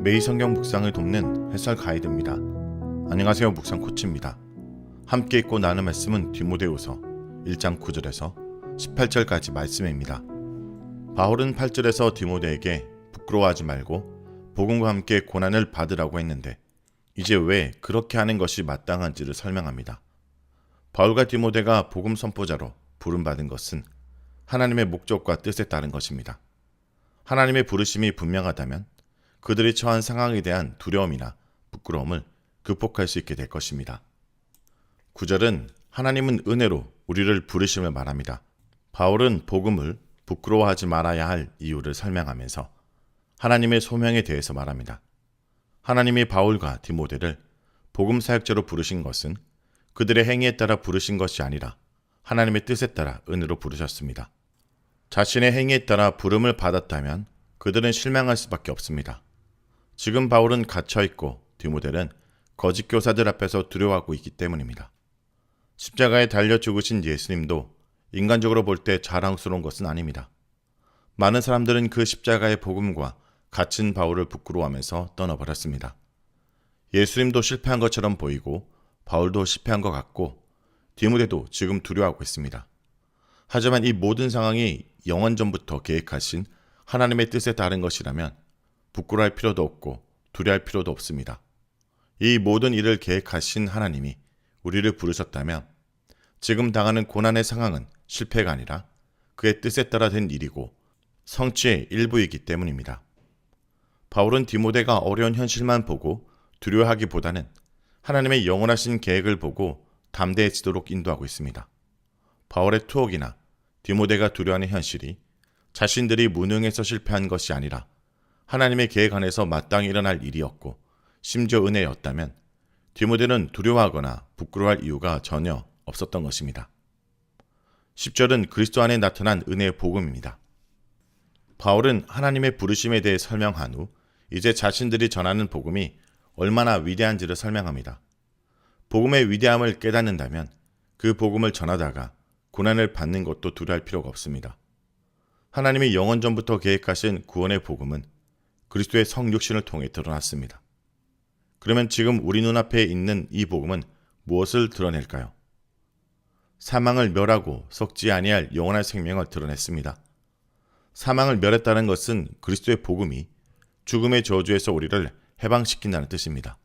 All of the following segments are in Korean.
매일 성경 묵상을 돕는 햇살 가이드입니다. 안녕하세요. 묵상 코치입니다. 함께 읽고 나눈 말씀은 디모데후서 1장 9절에서 18절까지 말씀입니다. 바울은 8절에서 디모데에게 부끄러워하지 말고 복음과 함께 고난을 받으라고 했는데 이제 왜 그렇게 하는 것이 마땅한지를 설명합니다. 바울과 디모데가 복음 선포자로 부름받은 것은 하나님의 목적과 뜻에 따른 것입니다. 하나님의 부르심이 분명하다면 그들이 처한 상황에 대한 두려움이나 부끄러움을 극복할 수 있게 될 것입니다. 9절은 하나님은 은혜로 우리를 부르심을 말합니다. 바울은 복음을 부끄러워하지 말아야 할 이유를 설명하면서 하나님의 소명에 대해서 말합니다. 하나님이 바울과 디모데를 복음 사역자로 부르신 것은 그들의 행위에 따라 부르신 것이 아니라 하나님의 뜻에 따라 은혜로 부르셨습니다. 자신의 행위에 따라 부름을 받았다면 그들은 실망할 수밖에 없습니다. 지금 바울은 갇혀있고 디모데는 거짓 교사들 앞에서 두려워하고 있기 때문입니다. 십자가에 달려 죽으신 예수님도 인간적으로 볼 때 자랑스러운 것은 아닙니다. 많은 사람들은 그 십자가의 복음과 갇힌 바울을 부끄러워하면서 떠나버렸습니다. 예수님도 실패한 것처럼 보이고 바울도 실패한 것 같고 디모데도 지금 두려워하고 있습니다. 하지만 이 모든 상황이 영원전부터 계획하신 하나님의 뜻에 따른 것이라면 부끄러워할 필요도 없고 두려워할 필요도 없습니다. 이 모든 일을 계획하신 하나님이 우리를 부르셨다면 지금 당하는 고난의 상황은 실패가 아니라 그의 뜻에 따라 된 일이고 성취의 일부이기 때문입니다. 바울은 디모데가 어려운 현실만 보고 두려워하기보다는 하나님의 영원하신 계획을 보고 담대해지도록 인도하고 있습니다. 바울의 투옥이나 디모데가 두려워하는 현실이 자신들이 무능해서 실패한 것이 아니라 하나님의 계획 안에서 마땅히 일어날 일이었고 심지어 은혜였다면 디모데는 두려워하거나 부끄러워할 이유가 전혀 없었던 것입니다. 10절은 그리스도 안에 나타난 은혜의 복음입니다. 바울은 하나님의 부르심에 대해 설명한 후 이제 자신들이 전하는 복음이 얼마나 위대한지를 설명합니다. 복음의 위대함을 깨닫는다면 그 복음을 전하다가 고난을 받는 것도 두려워할 필요가 없습니다. 하나님이 영원전부터 계획하신 구원의 복음은 그리스도의 성육신을 통해 드러났습니다. 그러면 지금 우리 눈앞에 있는 이 복음은 무엇을 드러낼까요? 사망을 멸하고 썩지 아니할 영원한 생명을 드러냈습니다. 사망을 멸했다는 것은 그리스도의 복음이 죽음의 저주에서 우리를 해방시킨다는 뜻입니다.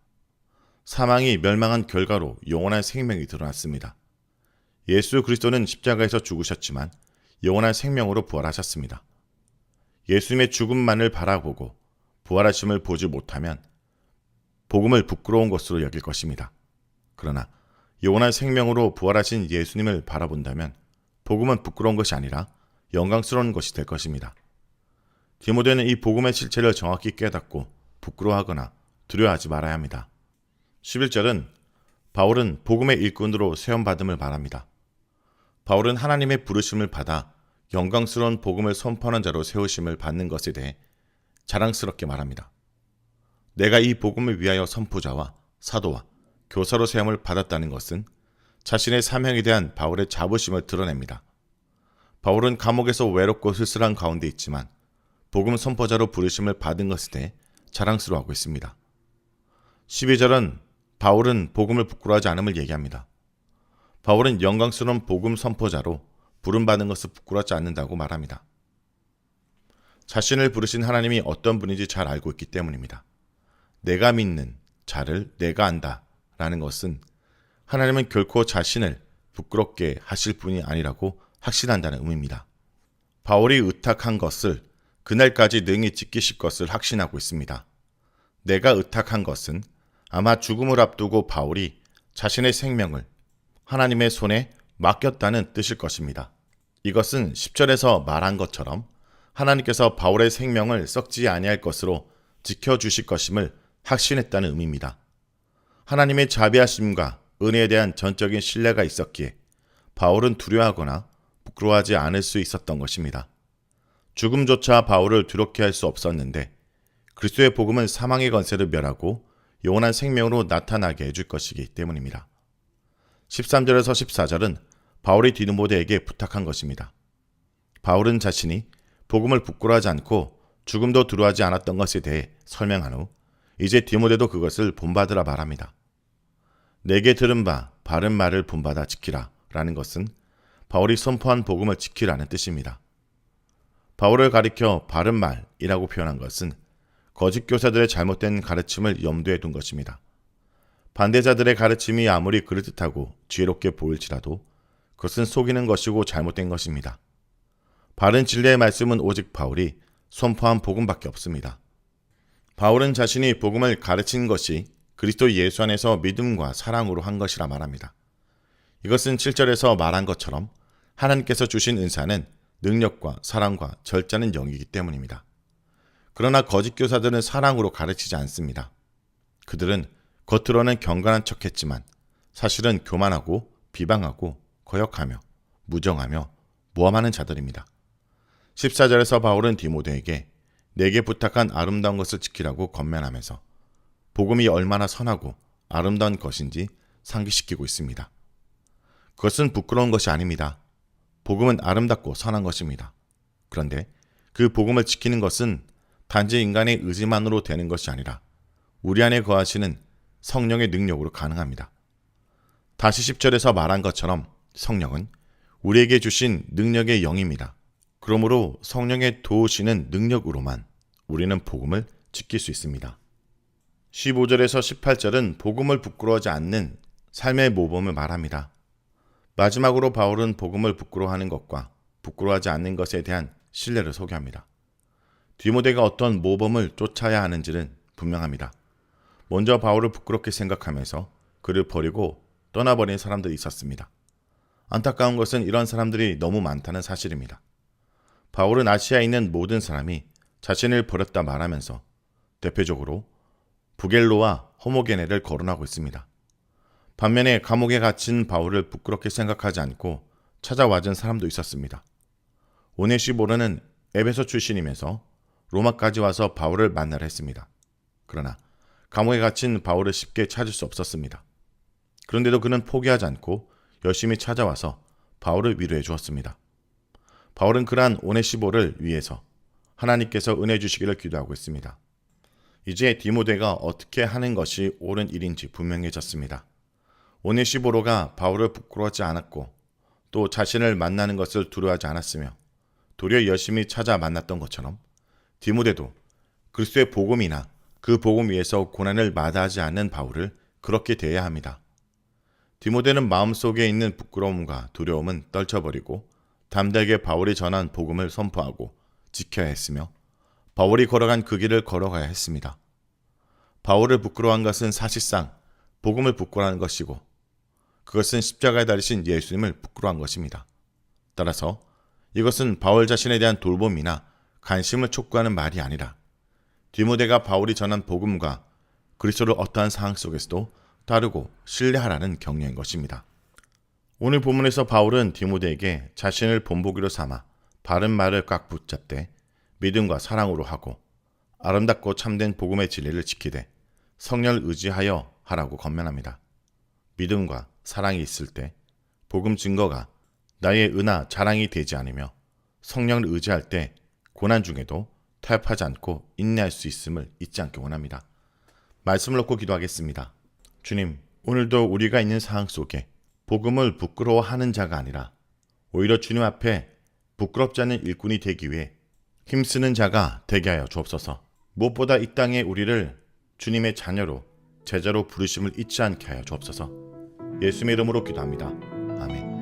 사망이 멸망한 결과로 영원한 생명이 드러났습니다. 예수 그리스도는 십자가에서 죽으셨지만 영원한 생명으로 부활하셨습니다. 예수님의 죽음만을 바라보고 부활하심을 보지 못하면 복음을 부끄러운 것으로 여길 것입니다. 그러나 영원한 생명으로 부활하신 예수님을 바라본다면 복음은 부끄러운 것이 아니라 영광스러운 것이 될 것입니다. 디모데는 이 복음의 실체를 정확히 깨닫고 부끄러워하거나 두려워하지 말아야 합니다. 11절은 바울은 복음의 일꾼으로 세움받음을 말합니다. 바울은 하나님의 부르심을 받아 영광스러운 복음을 선포하는 자로 세우심을 받는 것에 대해 자랑스럽게 말합니다. 내가 이 복음을 위하여 선포자와 사도와 교사로 세움을 받았다는 것은 자신의 사명에 대한 바울의 자부심을 드러냅니다. 바울은 감옥에서 외롭고 쓸쓸한 가운데 있지만 복음 선포자로 부르심을 받은 것에 대해 자랑스러워하고 있습니다. 12절은 바울은 복음을 부끄러워하지 않음을 얘기합니다. 바울은 영광스러운 복음 선포자로 부름받은 것을 부끄럽지 않는다고 말합니다. 자신을 부르신 하나님이 어떤 분인지 잘 알고 있기 때문입니다. 내가 믿는 자를 내가 안다 라는 것은 하나님은 결코 자신을 부끄럽게 하실 분이 아니라고 확신한다는 의미입니다. 바울이 의탁한 것을 그날까지 능히 지키실 것을 확신하고 있습니다. 내가 의탁한 것은 아마 죽음을 앞두고 바울이 자신의 생명을 하나님의 손에 맡겼다는 뜻일 것입니다. 이것은 10절에서 말한 것처럼 하나님께서 바울의 생명을 썩지 아니할 것으로 지켜주실 것임을 확신했다는 의미입니다. 하나님의 자비하심과 은혜에 대한 전적인 신뢰가 있었기에 바울은 두려워하거나 부끄러워하지 않을 수 있었던 것입니다. 죽음조차 바울을 두렵게 할 수 없었는데 그리스도의 복음은 사망의 권세를 멸하고 영원한 생명으로 나타나게 해줄 것이기 때문입니다. 13절에서 14절은 바울이 디모데에게 부탁한 것입니다. 바울은 자신이 복음을 부끄러워하지 않고 죽음도 두려워하지 않았던 것에 대해 설명한 후 이제 디모데도 그것을 본받으라 말합니다. 내게 들은 바 바른 말을 본받아 지키라 라는 것은 바울이 선포한 복음을 지키라는 뜻입니다. 바울을 가리켜 바른 말이라고 표현한 것은 거짓 교사들의 잘못된 가르침을 염두에 둔 것입니다. 반대자들의 가르침이 아무리 그럴듯하고 지혜롭게 보일지라도 그것은 속이는 것이고 잘못된 것입니다. 바른 진리의 말씀은 오직 바울이 선포한 복음밖에 없습니다. 바울은 자신이 복음을 가르친 것이 그리스도 예수 안에서 믿음과 사랑으로 한 것이라 말합니다. 이것은 7절에서 말한 것처럼 하나님께서 주신 은사는 능력과 사랑과 절제하는 영이기 때문입니다. 그러나 거짓 교사들은 사랑으로 가르치지 않습니다. 그들은 겉으로는 경건한 척했지만 사실은 교만하고 비방하고 거역하며 무정하며 모함하는 자들입니다. 14절에서 바울은 디모데에게 내게 부탁한 아름다운 것을 지키라고 권면하면서 복음이 얼마나 선하고 아름다운 것인지 상기시키고 있습니다. 그것은 부끄러운 것이 아닙니다. 복음은 아름답고 선한 것입니다. 그런데 그 복음을 지키는 것은 단지 인간의 의지만으로 되는 것이 아니라 우리 안에 거하시는 성령의 능력으로 가능합니다. 다시 10절에서 말한 것처럼 성령은 우리에게 주신 능력의 영입니다. 그러므로 성령의 도우시는 능력으로만 우리는 복음을 지킬 수 있습니다. 15절에서 18절은 복음을 부끄러워하지 않는 삶의 모범을 말합니다. 마지막으로 바울은 복음을 부끄러워하는 것과 부끄러워하지 않는 것에 대한 신뢰를 소개합니다. 디모데가 어떤 모범을 쫓아야 하는지는 분명합니다. 먼저 바울을 부끄럽게 생각하면서 그를 버리고 떠나버린 사람들이 있었습니다. 안타까운 것은 이런 사람들이 너무 많다는 사실입니다. 바울은 아시아에 있는 모든 사람이 자신을 버렸다 말하면서 대표적으로 부겔로와 호모게네를 거론하고 있습니다. 반면에 감옥에 갇힌 바울을 부끄럽게 생각하지 않고 찾아와준 사람도 있었습니다. 오네시보르는 에베소 출신이면서 로마까지 와서 바울을 만나려 했습니다. 그러나 감옥에 갇힌 바울을 쉽게 찾을 수 없었습니다. 그런데도 그는 포기하지 않고 열심히 찾아와서 바울을 위로해 주었습니다. 바울은 그러한 오네시보를 위해서 하나님께서 은혜 주시기를 기도하고 있습니다. 이제 디모데가 어떻게 하는 것이 옳은 일인지 분명해졌습니다. 오네시보로가 바울을 부끄러워하지 않았고 또 자신을 만나는 것을 두려워하지 않았으며 도리어 열심히 찾아 만났던 것처럼 디모데도 그리스도의 복음이나 그 복음 위에서 고난을 마다하지 않는 바울을 그렇게 대해야 합니다. 디모데는 마음속에 있는 부끄러움과 두려움은 떨쳐버리고 담대하게 바울이 전한 복음을 선포하고 지켜야 했으며 바울이 걸어간 그 길을 걸어가야 했습니다. 바울을 부끄러워한 것은 사실상 복음을 부끄러워하는 것이고 그것은 십자가에 달리신 예수님을 부끄러워한 것입니다. 따라서 이것은 바울 자신에 대한 돌봄이나 관심을 촉구하는 말이 아니라 디모데가 바울이 전한 복음과 그리스도를 어떠한 상황 속에서도 따르고 신뢰하라는 격려인 것입니다. 오늘 본문에서 바울은 디모데에게 자신을 본보기로 삼아 바른 말을 꽉 붙잡되 믿음과 사랑으로 하고 아름답고 참된 복음의 진리를 지키되 성령을 의지하여 하라고 권면합니다. 믿음과 사랑이 있을 때 복음 증거가 나의 은하 자랑이 되지 않으며 성령을 의지할 때 고난 중에도 타협하지 않고 인내할 수 있음을 잊지 않기 원합니다. 말씀을 놓고 기도하겠습니다. 주님, 오늘도 우리가 있는 상황 속에 복음을 부끄러워하는 자가 아니라 오히려 주님 앞에 부끄럽지 않은 일꾼이 되기 위해 힘쓰는 자가 되게 하여 주옵소서. 무엇보다 이 땅에 우리를 주님의 자녀로 제자로 부르심을 잊지 않게 하여 주옵소서. 예수님의 이름으로 기도합니다. 아멘.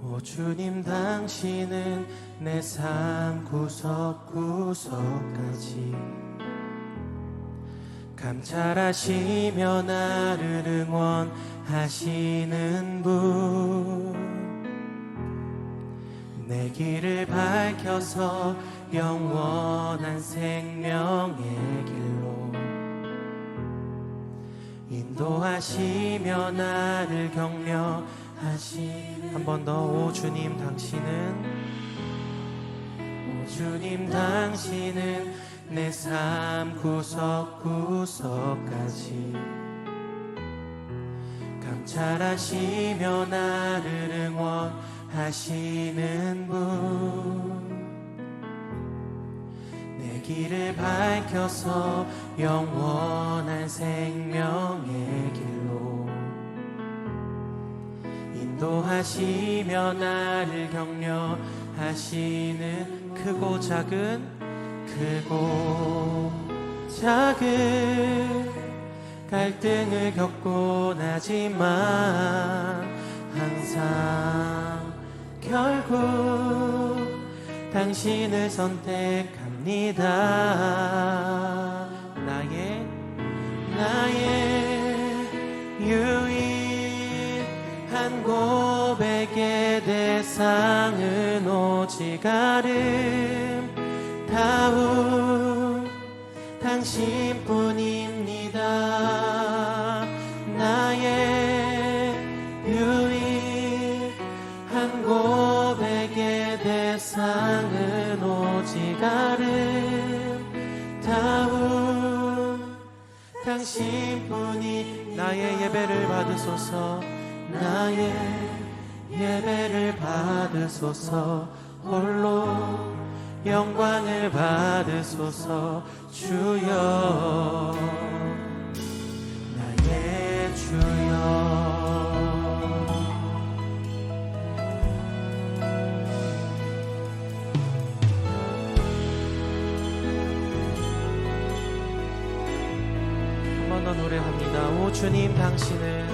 오 주님, 당신은 내 삶 구석구석까지 감찰하시며 나를 응원하시는 분, 내 길을 밝혀서 영원한 생명의 길로 인도하시며 나를 격려하시는 한 번 더. 오 주님, 당신은 오 주님, 당신은 내 삶 구석구석까지 감찰하시며 나를 응원하시는 분, 내 길을 밝혀서 영원한 생명의 길로 인도하시며 나를 격려하시는 크고 작은 갈등을 겪곤 하지만 항상 결국 당신을 선택합니다. 나의 유일한 고백의 대상은 오직 아름다운 당신뿐입니다. 나의 유일한 고백의 대상은 오직 아름다운 당신뿐이. 나의 예배를 받으소서, 나의 예배를 받으소서, 홀로 영광을 받으소서. 주여, 나의 주여. 한 번 더 노래합니다. 오 주님 당신은,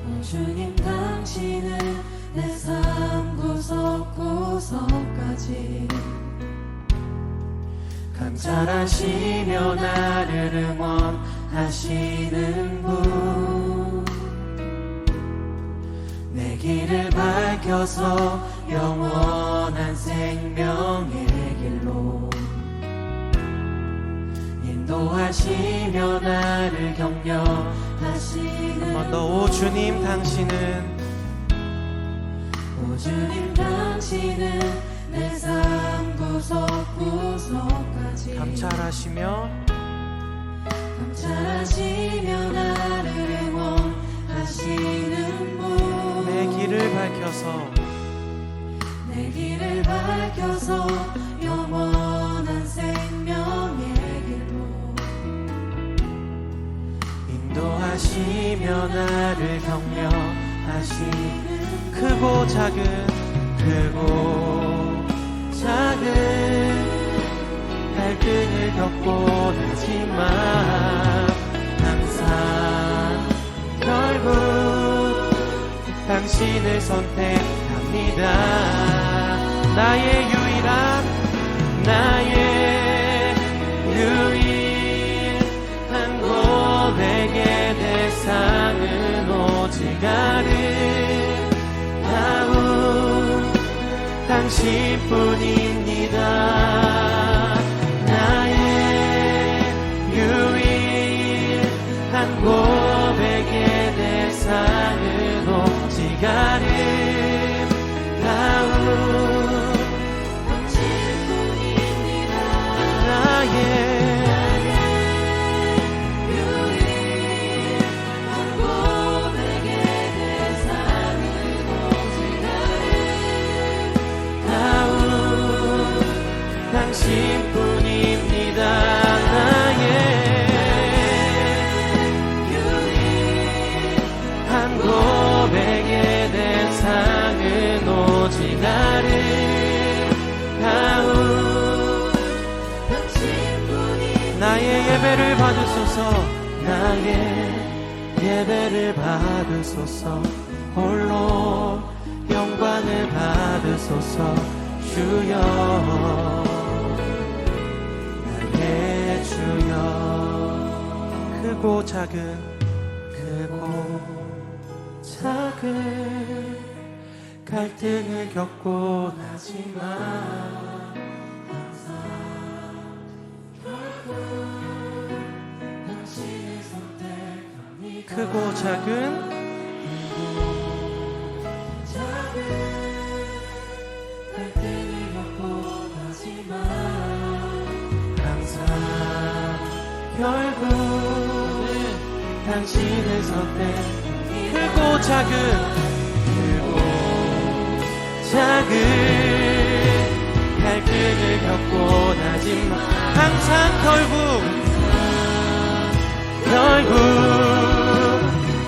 오 주님 당신은 내 삶 구석구석까지 감찰하시며 나를 응원하시는 분, 내 길을 밝혀서 영원한 생명의 길로 인도하시며 나를 격려하시는. 한 번 더. 오 주님 당신은, 오 주님 당신은 내 삶 구석구석까지 감찰하시며 나를 응원하시는 분, 내 길을 밝혀서 영원한 생명의 길로 인도하시며 나를 격려하시는 크고 작은 갈등을 겪곤 하지만 항상 결국 당신을 선택합니다. 나의 유일한 고백의 대상은 오직 아름다운 당신뿐입니다. 나의 유일한 고백의 대상은 오직 아름다운 당신뿐입니다. 나의 유일한 고백의 대상은 오직 당신뿐입니다. 나의 유일한 고백의 대상은 오직 아름다운 당신뿐입니다. 나의 예배를 받으소서, 나의 예배를 받으소서, 홀로 영광을 받으소서. 주여, 나의 주여. 크고 작은 갈등을 겪곤 하지만 항상 결국 당신을 선택합니다. 크고 작은 갈등을 겪고 하지만 당신의 선택 크고 작은 갈등을 겪고 나지만 항상 결국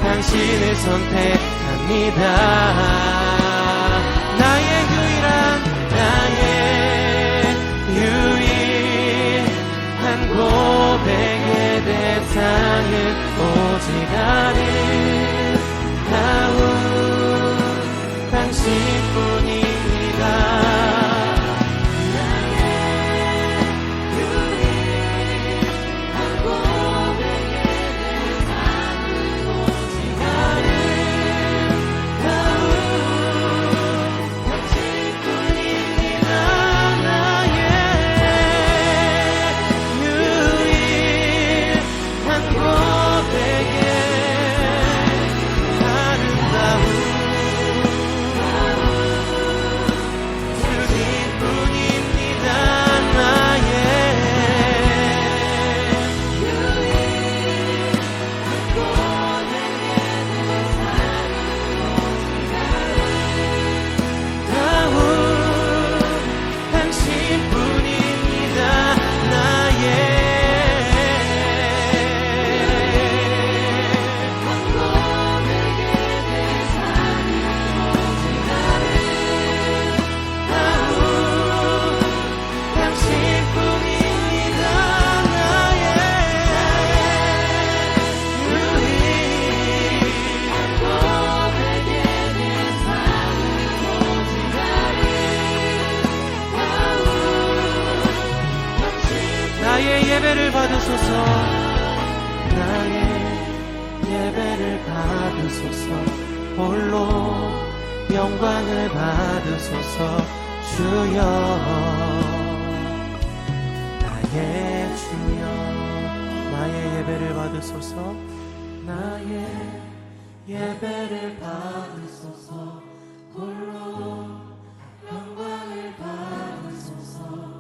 당신을 선택합니다. 나의 유일한 고백의 대상은 오직 아름다운 당신뿐입니다. 나의 예배를 받으소서. 나의 예배를 받으소서. 홀로 영광을 받으소서. 주여 나의 주여 나의 예배를 받으소서. 나의 예배를 받으소서. 홀로 영광을 받으소서.